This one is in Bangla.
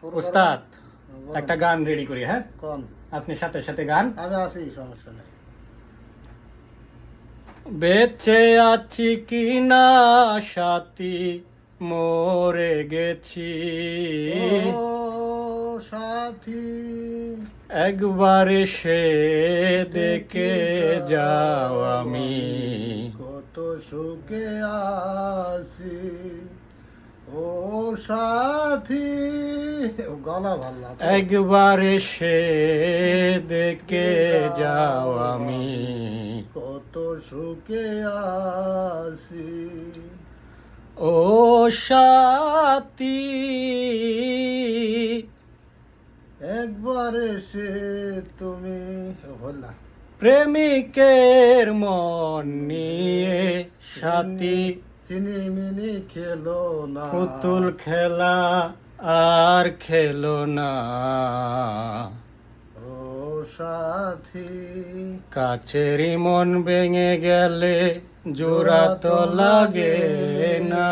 উস্তাদ একটা গান রেডি করি, হ্যাঁ কোন আপনি সাথে সাথে গান। আমি আছি, সমস্যা নেই। বেঁচে আছি কি না সাথী মরে গেছি, ও সাথী একবার এসে দেখে যাও আমি কত সুখে আছি। ও সাথী, ও গলা ভাল লাগে। একবার এসে দেখে যাও আমি কত সুখে আছি। ও সাথী, একবার এসে তুমি বললা প্রেমিকের মন নিয়ে সাথী চিনিমিনি খেলো না, পুতুল খেলা আর খেলো না। ও সাথী কাছেরই মন ভেঙে গেলে জোড়া তো লাগে না।